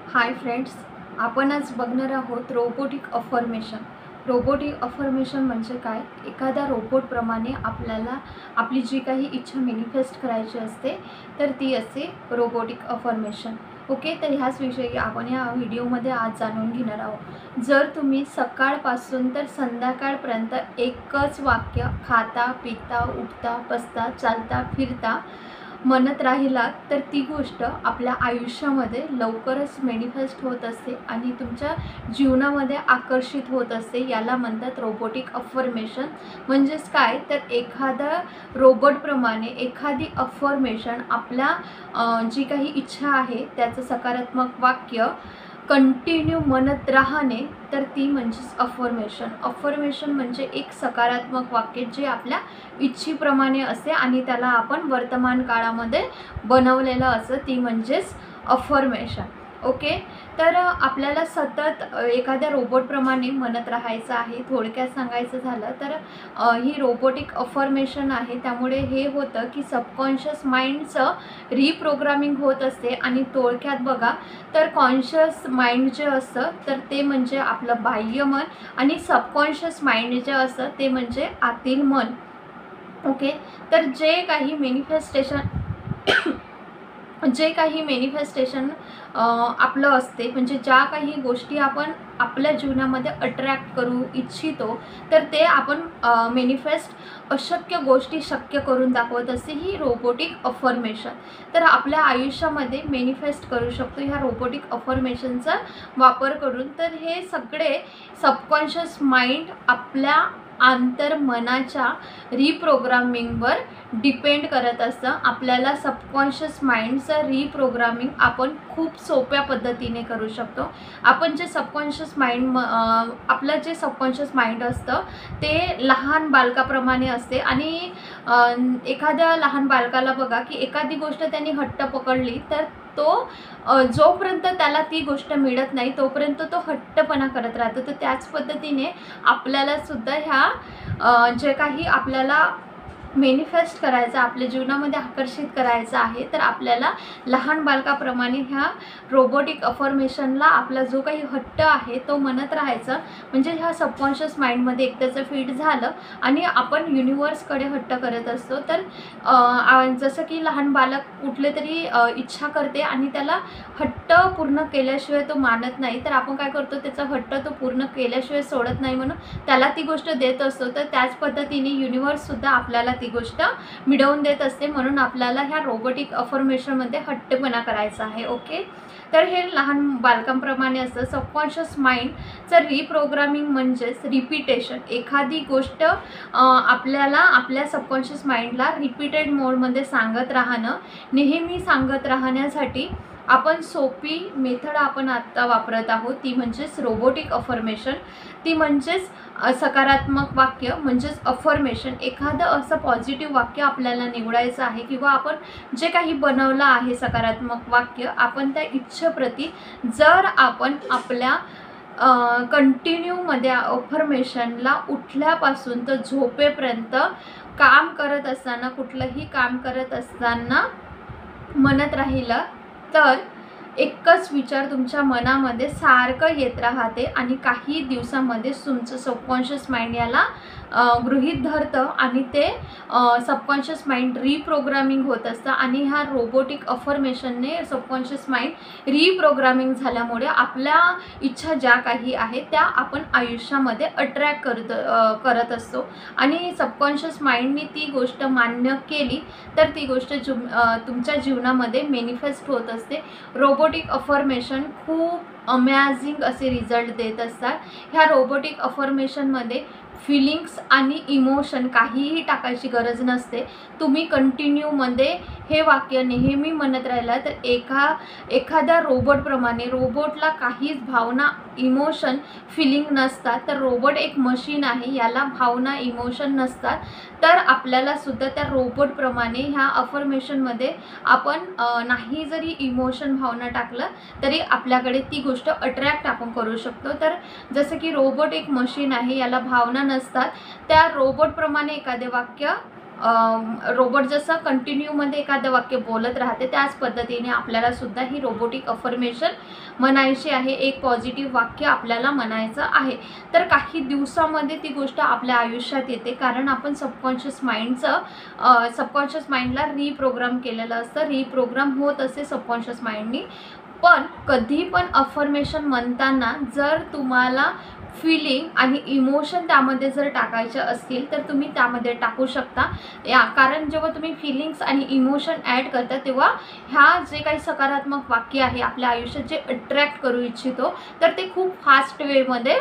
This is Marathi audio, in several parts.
हाय फ्रेंड्स, आपण आज बघणार आहोत रोबोटिक अफर्मेशन। रोबोटिक अफर्मेशन म्हणजे काय? एखाद्या रोबोटप्रमाणे आपल्याला आपली जी काही इच्छा मॅनिफेस्ट करायची असते तर ती असते रोबोटिक अफर्मेशन। ओके, तर ह्याच विषयी आपण या व्हिडिओमध्ये आज जाणून घेणार आहोत। जर तुम्ही सकाळपासून तर संध्याकाळपर्यंत एकच वाक्य खाता पिता उठता बसता चालता फिरता म्हणत राहिलात तर ती गोष्ट आपल्या आयुष्यामध्ये लवकरच मॅनिफेस्ट होत असते आणि तुमच्या जीवनामध्ये आकर्षित होत असते। याला म्हणतात रोबोटिक अफर्मेशन। म्हणजेच काय तर एखादा रोबोटप्रमाणे एखादी अफर्मेशन आपल्या जी काही इच्छा आहे त्याचं सकारात्मक वाक्य कंटिन्यू म्हणत राहणे तर ती म्हणजेच अफर्मेशन। अफर्मेशन म्हणजे एक सकारात्मक वाक्य जे आपल्या इच्छेप्रमाणे असते आणि त्याला आपण वर्तमान काळामध्ये बनवलेलं असं ती म्हणजेच अफर्मेशन। ओके, तर आपल्याला सतत एखाद्या रोबोटप्रमाणे म्हणत राहायचं आहे। थोडक्यात सांगायचं झालं तर ही रोबोटिक अफर्मेशन आहे। त्यामुळे हे होतं की सबकॉन्शियस माइंडचं रिप्रोग्रामिंग होत असते आणि थोडक्यात बघा तर कॉन्शियस माइंड जे असतं तर ते म्हणजे आपलं बाह्य मन आणि सबकॉन्शियस माइंड जे असतं ते म्हणजे आतील मन। ओके, तर जे काही मॅनिफेस्टेशन आपलं असते म्हणजे ज्या काही गोष्टी आपण आपल्या जीवनामध्ये अट्रॅक्ट करू इच्छितो तर ते आपण मॅनिफेस्ट अशक्य गोष्टी शक्य करून दाखवत असते ही रोबोटिक अफर्मेशन। तर आपल्या आयुष्यामध्ये मॅनिफेस्ट करू शकतो ह्या रोबोटिक अफर्मेशनचा वापर करून। तर हे सगळे सबकॉन्शियस माइंड आपल्या आंतरमनाच्या रिप्रोग्रामिंगवर डिपेंड करत असतं। आपल्याला सबकॉन्शियस माइंडचं रिप्रोग्रामिंग आपण खूप सोप्या पद्धतीने करू शकतो। आपण जे आपलं जे सबकॉन्शियस माइंड असतं ते लहान बालकाप्रमाणे असते आणि एखाद्या लहान बालकाला बघा की एखादी गोष्ट त्यांनी हट्ट पकडली तर तो जोपर्यंत त्याला ती गोष्ट मिळत नाही तोपर्यंत तो हट्टपणा करत राहतो। तर त्याच पद्धतीने आपल्याला सुद्धा ह्या जे काही आपल्याला मॅनिफेस्ट करायचं आपल्या जीवनामध्ये आकर्षित करायचं आहे तर आपल्याला लहान बालकाप्रमाणे ह्या रोबोटिक अफर्मेशनला आपला जो काही हट्ट आहे तो म्हणत राहायचं। म्हणजे ह्या सबकॉन्शियस माइंडमध्ये एकदाचं फीड झालं आणि आपण युनिवर्सकडे हट्ट करत असतो। तर जसं की लहान बालक कुठले तरी इच्छा करते आणि त्याला हट्ट पूर्ण केल्याशिवाय तो मानत नाही तर आपण काय करतो त्याचा हट्ट तो पूर्ण केल्याशिवाय सोडत नाही म्हणून त्याला ती गोष्ट देत असतो। तर त्याच पद्धतीने युनिवर्ससुद्धा आपल्याला ती गोष्ट मिळवून देत असते म्हणून आपल्याला ह्या रोबोटिक अफर्मेशनमध्ये हट्टपणा करायचा आहे। ओके, तर हे लहान बालकांप्रमाणे असतं। सबकॉन्शियस माइंडचं रिप्रोग्रामिंग म्हणजेच रिपीटेशन। एखादी गोष्ट आपल्याला आपल्या सबकॉन्शियस माइंडला रिपीटेड मोडमध्ये सांगत राहणं नेहमी सांगत राहण्यासाठी आपण सोपी मेथड आपण आत्ता वापरत आहोत ती म्हणजेच रोबोटिक अफर्मेशन। ती म्हणजेच सकारात्मक वाक्य म्हणजेच अफर्मेशन। एखादं असं पॉझिटिव्ह वाक्य आपल्याला निवडायचं आहे किंवा आपण जे काही बनवलं आहे सकारात्मक वाक्य आपण त्या इच्छेप्रती जर आपण आपल्या कंटिन्यूमध्ये अफर्मेशनला उठल्यापासून तर झोपेपर्यंत काम करत असताना कुठलंही काम करत असताना म्हणत राहिलं तर एकच विचार तुमच्या मनामध्ये सारखं येत राहते आणि काही दिवसामध्ये तुमचं सबकॉन्शियस माइंड याला गृहीत धरतं आणि ते सबकॉन्शियस माइंड रिप्रोग्रामिंग होत असतं आणि ह्या रोबोटिक अफर्मेशनने सबकॉन्शियस माइंड रिप्रोग्रामिंग झाल्यामुळे आपल्या इच्छा ज्या काही आहेत त्या आपण आयुष्यामध्ये अट्रॅक्ट करत असतो आणि सबकॉन्शियस माइंडने ती गोष्ट मान्य केली तर ती गोष्ट तुमच्या जीवनामध्ये मॅनिफेस्ट होत असते। रोबोटिक अफर्मेशन खूप अमेझिंग असे रिझल्ट देत असतात। ह्या रोबोटिक अफर्मेशनमध्ये फिलिंग्स आणि इमोशन काहीही टाकायची गरज नसते। तुम्ही कंटिन्यूमध्ये हे वाक्य नेहमी म्हणत राहिला तर एखाद्या रोबोटप्रमाणे रोबोटला काहीच भावना इमोशन फिलिंग नसतात। तर रोबोट एक मशीन आहे याला भावना इमोशन नसतात। तर आपल्याला सुद्धा त्या रोबोटप्रमाणे ह्या अफर्मेशनमध्ये आपण नाही जरी इमोशन भावना टाकलं तरी आपल्याकडे ती गोष्ट अट्रॅक्ट आपण करू शकतो। तर जसं की रोबोट एक मशीन आहे याला भावना नसतात त्या रोबोटप्रमाणे एखादे वाक्य रोबोट जसं कंटिन्यूमध्ये एखादं वाक्य बोलत राहते त्याच पद्धतीने आपल्याला सुद्धा ही रोबोटिक अफर्मेशन म्हणायची आहे, एक पॉझिटिव्ह वाक्य आपल्याला म्हणायचं आहे. तर काही दिवसामध्ये ती गोष्ट आपल्या आयुष्यात येते, कारण आपण सबकॉन्शियस माइंडला रिप्रोग्राम केलेलं असतं, रिप्रोग्राम होत असते सबकॉन्शियस माइंडनी. पण कधी पण अफर्मेशन म्हणताना जर तुम्हाला फीलिंग आणि इमोशन त्यामध्ये जर टाकायचे असतील तर तुम्ही त्यामध्ये टाकू शकता. कारण जेव्हा तुम्ही फीलिंग्स आणि इमोशन ॲड करता तेव्हा ह्या जे काही सकारात्मक वाक्य आहे आपल्या आयुष्यात जे अट्रॅक्ट करू इच्छितो तर ते खूप फास्ट वेमध्ये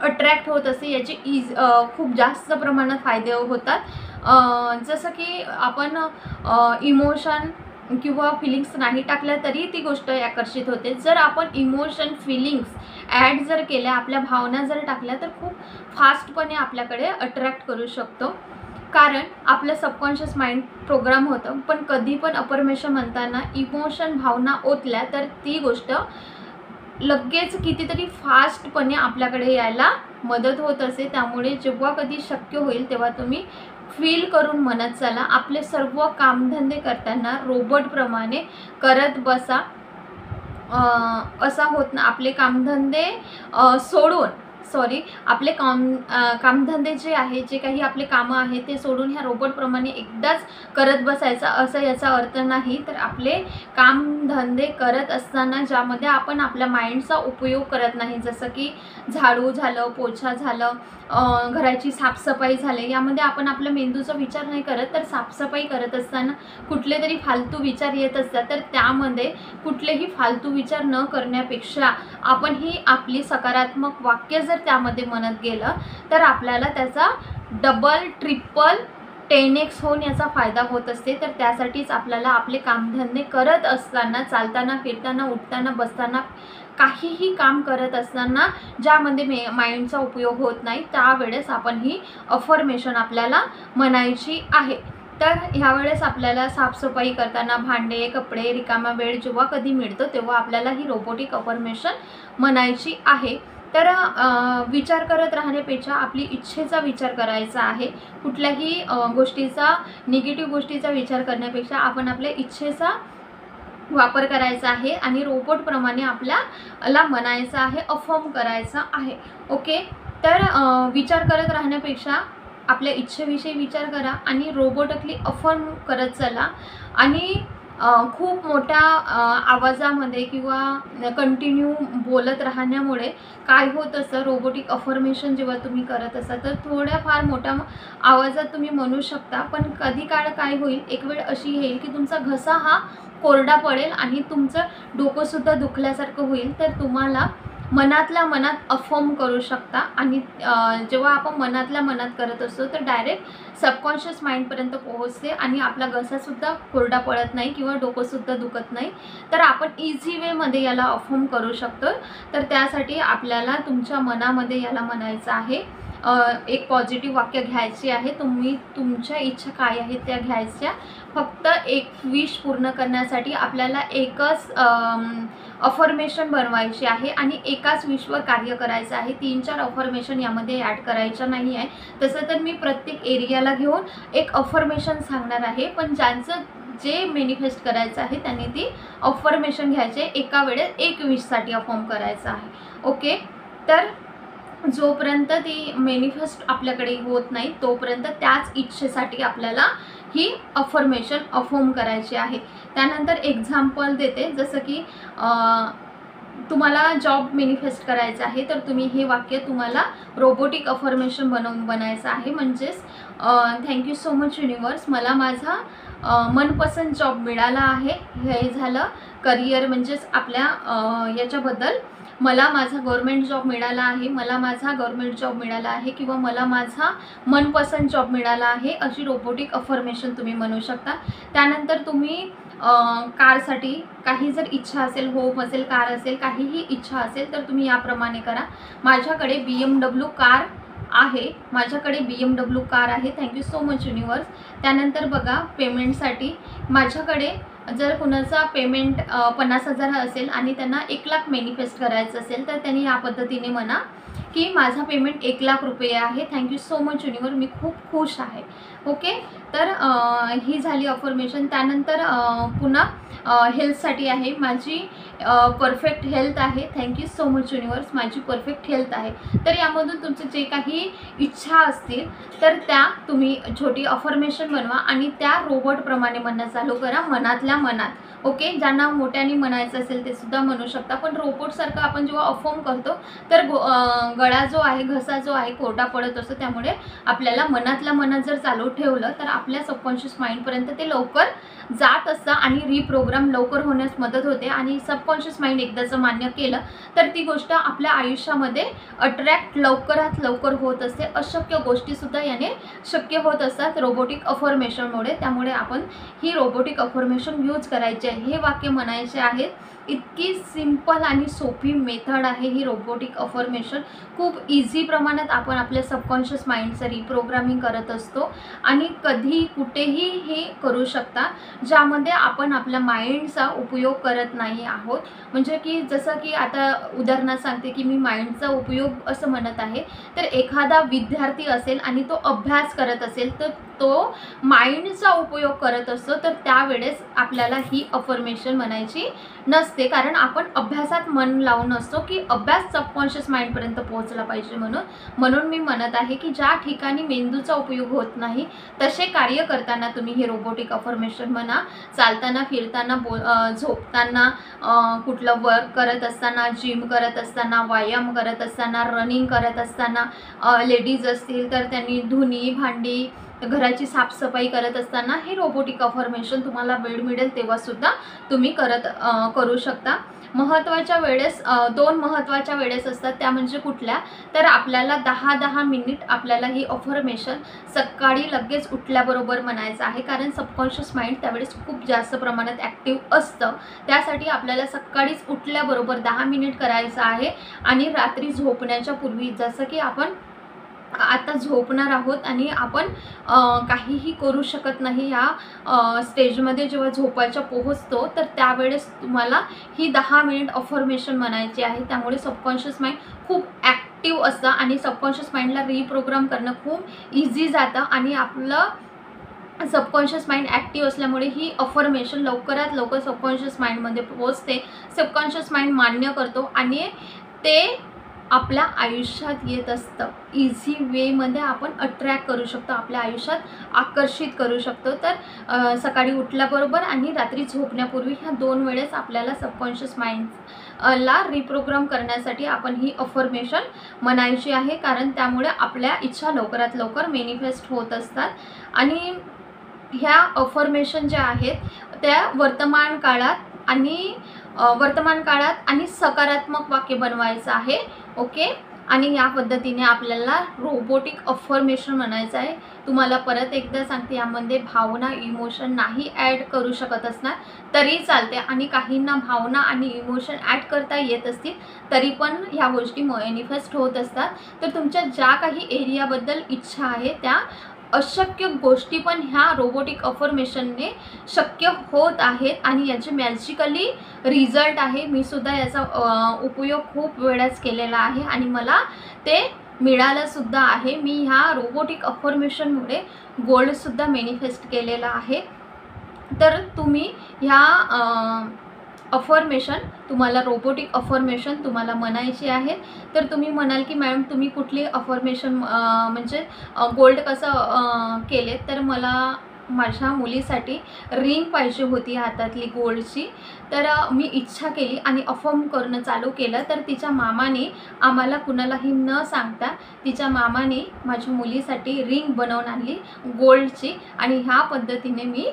अट्रॅक्ट होत असते. याचे खूप जास्त प्रमाणात फायदे होतात. जसं की आपण इमोशन किंवा फिलिंग्स नाही टाकल्या तरी ती गोष्ट आकर्षित होते. जर आपण इमोशन फिलिंग्स ॲड जर केल्या, आपल्या भावना जर टाकल्या तर खूप फास्टपणे आपल्याकडे अट्रॅक्ट करू शकतो, कारण आपलं सबकॉन्शियस माइंड प्रोग्राम होतं. पण कधी पण अफर्मेशन म्हणताना इमोशन भावना ओतल्या तर ती गोष्ट लगेच कितीतरी फास्टपणे आपल्याकडे यायला मदत होत असते. त्यामुळे जेव्हा कधी शक्य होईल तेव्हा तुम्ही फील करून म्हणत चला. आपले सर्व कामधंदे करताना रोबोटप्रमाणे करत बसा. असा होत ना, आपले कामधंदे सोडून आपले कामधंदे जे आहे, जे काही आपले कामं आहेत ते सोडून ह्या रोबोटप्रमाणे एकदाच करत बसायचा असं याचा अर्थ नाही. तर आपले कामधंदे करत असताना ज्यामध्ये आपण आपल्या माइंडचा उपयोग करत नाही, जसं की झाडू झालं, पोछा झालं, घराची साफसफाई झाली, यामध्ये आपण आपल्या मेंदूचा विचार नाही करत, तर साफसफाई करत असताना कुठले तरी फालतू विचार येत असतात. तर त्यामध्ये कुठलेही फालतू विचार न करण्यापेक्षा आपण ही आपली सकारात्मक वाक्य जर त्यामध्ये म्हणत गेलं तर आपल्याला त्याचा डबल ट्रिपल 10x होऊन याचा फायदा होत असते. तर त्यासाठीच आपल्याला आपले कामधंदे करत असताना, चालताना, फिरताना, उठताना, बसताना, काहीही काम करत असताना ज्यामध्ये माइंडचा उपयोग होत नाही त्यावेळेस आपण ही अफर्मेशन आपल्याला म्हणायची आहे. तर ह्यावेळेस आपल्याला साफसफाई करताना, भांडे, कपडे, रिकामा वेळ जेव्हा कधी मिळतो तेव्हा आपल्याला ही रोबोटिक अफर्मेशन म्हणायची आहे. तर विचार करत राहण्यापेक्षा आपली इच्छेचा विचार करायचा आहे. कुठल्याही गोष्टीचा, निगेटिव्ह गोष्टीचा विचार करण्यापेक्षा आपण आपल्या इच्छेचा वापर करायचा आहे आणि रोबोटप्रमाणे आपल्याला म्हणायचं आहे, अफर्म करायचं आहे. ओके, तर विचार करत राहण्यापेक्षा आपल्या इच्छेविषयी विचार करा आणि रोबोटिकली अफर्म करत चला. आणि खूप मोठ्या आवाजामध्ये किंवा कंटिन्यू बोलत राहण्यामुळे काय होत असतं, रोबोटिक अफर्मेशन जेव्हा तुम्ही करत असाल तर थोड्याफार मोठ्या आवाजात तुम्ही म्हणू शकता. पण कधी काळ काय होईल, एक वेळ अशी येईल की तुमचा घसा हा कोरडा पडेल आणि तुमचं डोकंसुद्धा दुखल्यासारखं होईल. तर तुम्हाला मनातल्या मनात अफर्म करू शकता. आणि जेव्हा आपण मनातल्या मनात करत असतो तर डायरेक्ट सबकॉन्शियस माइंडपर्यंत पोहोचते आणि आपला घसासुद्धा कोरडा पडत नाही किंवा डोकंसुद्धा दुखत नाही. तर आपण इझी वेमध्ये याला अफर्म करू शकतो. तर त्यासाठी आपल्याला तुमच्या मनामध्ये याला म्हणायचं आहे, एक पॉझिटिव्ह वाक्य घ्यायचे आहे. तुम्ही तुमच्या इच्छा काय आहेत त्या घ्यायच्या. फक्त एक विश पूर्ण करण्यासाठी आपल्याला एकच अफर्मेशन बनवायची आहे आणि एकाच विशवर कार्य करायचं आहे. 3-4 अफर्मेशन यामध्ये ॲड करायचं नाही आहे. तसं तर मी प्रत्येक एरियाला घेऊन एक अफर्मेशन सांगणार आहे, पण ज्यांचं जे मॅनिफेस्ट करायचं आहे त्यांनी ती अफर्मेशन घ्यायचे, एका वेळेस एक विशसाठी अफर्म करायचं आहे. ओके, तर जोपर्यंत ती मॅनिफेस्ट आपल्याकडे होत नाही तोपर्यंत त्याच इच्छेसाठी आपल्याला ही अफर्मेशन अफर्म करायची आहे. त्यानंतर एक्झाम्पल देते, जसं की तुम्हाला जॉब मॅनिफेस्ट करायचं आहे तर तुम्ही हे वाक्य तुम्हाला रोबोटिक अफर्मेशन बनवून बनायचं आहे. म्हणजेच थँक्यू सो मच युनिवर्स, मला माझा मनपसंत जॉब मिळाला आहे. हे झालं करिअर, म्हणजेच आपल्या याच्याबद्दल मला माझा गव्हर्मेंट जॉब मिळाला आहे, मला माझा गव्हर्मेंट जॉब मिळाला आहे किंवा मला माझा मनपसंत जॉब मिळाला आहे, अशी रोबोटिक अफर्मेशन तुम्ही म्हणू शकता. त्यानंतर तुम्ही कारसाठी काही जर इच्छा असेल, होम असेल, कार असेल, काहीही इच्छा असेल तर तुम्ही याप्रमाणे करा. माझ्याकडे BMW कार आहे, माझ्याकडे BMW कार आहे. Thank you so much universe. त्यानंतर बघा पेमेंटसाठी, माझ्याकडे जर कुणाचा पेमेंट 50,000 असेल आणि त्यांना 1 लाख मॅनिफेस्ट करायचं असेल तर त्यांनी या पद्धतीने म्हणा की माझा पेमेंट 1,00,000 रुपये आहे. थँक्यू सो मच युनिवर्स, मी खूप खुश आहे. ओके, तर ही झाली अफर्मेशन. त्यानंतर पुन्हा हेल्थसाठी आहे. माझी परफेक्ट हेल्थ आहे. थँक्यू सो मच युनिवर्स, माझी परफेक्ट हेल्थ आहे. तर यामधून तुमचे जे काही इच्छा असतील तर त्या तुम्ही छोटी अफर्मेशन बनवा आणि त्या रोबोटप्रमाणे म्हणणं चालू करा, मनातल्या मनात. ओके, ज्यांना मोठ्याने म्हणायचं असेल ते सुद्धा म्हणू शकता, पण रोबोटसारखं आपण जेव्हा अफर्म करतो तर गळा जो आहे, घसा जो आहे कोरडा पडत असतो. त्यामुळे आपल्याला मनातल्या मनात जर चालू ठेवलं तर आपल्या सबकॉन्शियस माइंडपर्यंत ते लवकर जात असतं आणि रिप्रोग्राम लवकर होण्यास मदत होते. आणि सबकॉन्शियस माइंड एकदाचं मान्य केलं तर ती गोष्ट आपल्या आयुष्यामध्ये अट्रॅक्ट लवकरात लवकर होत असते. अशक्य गोष्टीसुद्धा याने शक्य होत असतात रोबोटिक अफर्मेशनमुळे. त्यामुळे आपण ही रोबोटिक अफर्मेशन यूज करायची आहे. हे वाक्य म्हणायचे आहेत. इतकी सिंपल आणि सोपी मेथड आहे ही रोबोटिक अफर्मेशन. खूप इझी प्रमाणात आपण आपल्या सबकॉन्शियस माइंडचं रिप्रोग्रामिंग करत असतो आणि कधी कुठेही हे करू शकता, ज्यामध्ये आपण आपल्या माइंडचा उपयोग करत नाही आहोत. म्हणजे की जसं की आता उदाहरणार्थ सांगते की मी माइंडचा उपयोग असं म्हणत आहे, तर एखादा विद्यार्थी असेल आणि तो अभ्यास करत असेल तर तो माइंडचा उपयोग करत असतो, तर त्यावेळेस आपल्याला ही अफर्मेशन म्हणायची नसते. कारण आपण अभ्यासात मन लावून असतो की अभ्यास सबकॉन्शियस माइंडपर्यंत पोहोचला पाहिजे. म्हणून मी म्हणत आहे की ज्या ठिकाणी मेंदूचा उपयोग होत नाही तसे कार्य करताना तुम्ही हे रोबोटिक अफर्मेशन म्हणा. चालताना, फिरताना, झोपताना, कुठलं वर्क करत असताना, जिम करत असताना, व्यायाम करत असताना, रनिंग करत असताना, लेडीज असतील तर त्यांनी धुणी भांडी घराची साफसफाई करत असताना हे रोबोटिक अफर्मेशन तुम्हाला वेळ मिळेल तेव्हासुद्धा तुम्ही करू शकता. महत्त्वाच्या वेळेस 2 महत्त्वाच्या वेळेस असतात, त्या म्हणजे कुठल्या, तर आपल्याला 10-10 मिनिट आपल्याला ही अफर्मेशन सकाळी लगेच उठल्याबरोबर म्हणायचं आहे. कारण सबकॉन्शियस माइंड त्यावेळेस खूप जास्त प्रमाणात ॲक्टिव्ह असतं. त्यासाठी आपल्याला सकाळीच उठल्याबरोबर 10 मिनिट करायचं आहे. आणि रात्री झोपण्याच्या पूर्वी, जसं की आपण आता झोपणार आहोत आणि आपण काहीही करू शकत नाही या स्टेजमध्ये जेव्हा झोपायच्या पोहोचतो, तर त्यावेळेस तुम्हाला ही 10 मिनिट अफर्मेशन म्हणायची आहे. त्यामुळे सबकॉन्शियस माइंड खूप ॲक्टिव्ह असतं आणि सबकॉन्शियस माइंडला रिप्रोग्राम करणं खूप इझी जातं. आणि आपलं सबकॉन्शियस माइंड ॲक्टिव्ह असल्यामुळे ही अफर्मेशन लवकरात लवकर सबकॉन्शियस माइंडमध्ये पोहोचते. सबकॉन्शियस माइंड मान्य करतो आणि ते आपल्या आयुष्यात येत असतं. इझी वेमध्ये आपण अट्रॅक्ट करू शकतो, आपल्या आयुष्यात आकर्षित करू शकतो. तर सकाळी उठल्याबरोबर आणि रात्री झोपण्यापूर्वी ह्या 2 वेळेस आपल्याला सबकॉन्शियस माइंडला रिप्रोग्राम करण्यासाठी आपण ही अफर्मेशन म्हणायची आहे. कारण त्यामुळे आपल्या इच्छा लवकरात लवकर मॅनिफेस्ट होत असतात. आणि ह्या अफर्मेशन ज्या आहेत त्या वर्तमान काळात आणि सकारात्मक वाक्य बनवायचं आहे. ओके, आणि या पद्धतीने आपल्याला रोबोटिक अफर्मेशन म्हणायचं आहे. तुम्हाला परत एकदा सांगते, यामध्ये भावना, इमोशन नाही ॲड करू शकत असणार तरी चालते. आणि काहींना भावना आणि इमोशन ॲड करता येत असतील तरी पण ह्या गोष्टी मॅनिफेस्ट होत असतात. तर तुमच्या ज्या काही एरियाबद्दल इच्छा आहे त्या अशक्य गोष्टी पण ह्या रोबोटिक अफर्मेशनने शक्य होत आहेत आणि याचे मॅजिकली रिझल्ट आहे. मी सुद्धा याचा उपयोग खूप वेळाच केलेला आहे आणि मला ते मिळालंसुद्धा आहे. मी ह्या रोबोटिक अफर्मेशनमुळे गोल्डसुद्धा मॅनिफेस्ट केलेला आहे. तर तुम्ही ह्या अफर्मेशन, तुम्हाला रोबोटिक अफर्मेशन तुम्हाला म्हणायची आहे. तर तुम्ही म्हणाल की मॅडम तुम्ही कुठली अफर्मेशन म्हणजे गोल्ड कसं केले, तर मला माझ्या मुलीसाठी रिंग पाहिजे होती हातातली गोल्डची. तर मी इच्छा केली आणि अफर्म करणं चालू केलं. तर तिच्या मामाने आम्हाला कुणालाही न सांगता तिच्या मामाने माझ्या मुलीसाठी रिंग बनवून आणली गोल्डची आणि ह्या पद्धतीने मी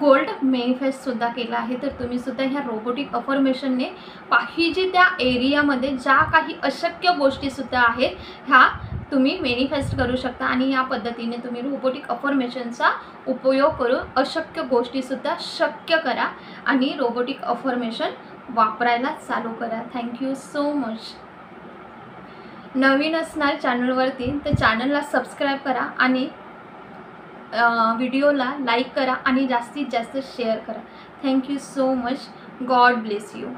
गोल्ड मॅनिफेस्टसुद्धा केला आहे. तर तुम्हीसुद्धा ह्या रोबोटिक अफर्मेशनने पाहिजे त्या एरियामध्ये ज्या काही अशक्य गोष्टीसुद्धा आहेत ह्या तुम्ही मॅनिफेस्ट करू शकता. आणि या पद्धतीने तुम्ही रोबोटिक अफर्मेशनचा उपयोग करून अशक्य गोष्टीसुद्धा शक्य करा आणि रोबोटिक अफर्मेशन वापरायला चालू करा. Thank you so much. नवीन असणार चॅनलवरती तर चॅनलला सबस्क्राईब करा आणि व्हिडिओला लाईक करा आणि जास्तीत जास्त शेअर करा. Thank you so much. God bless you.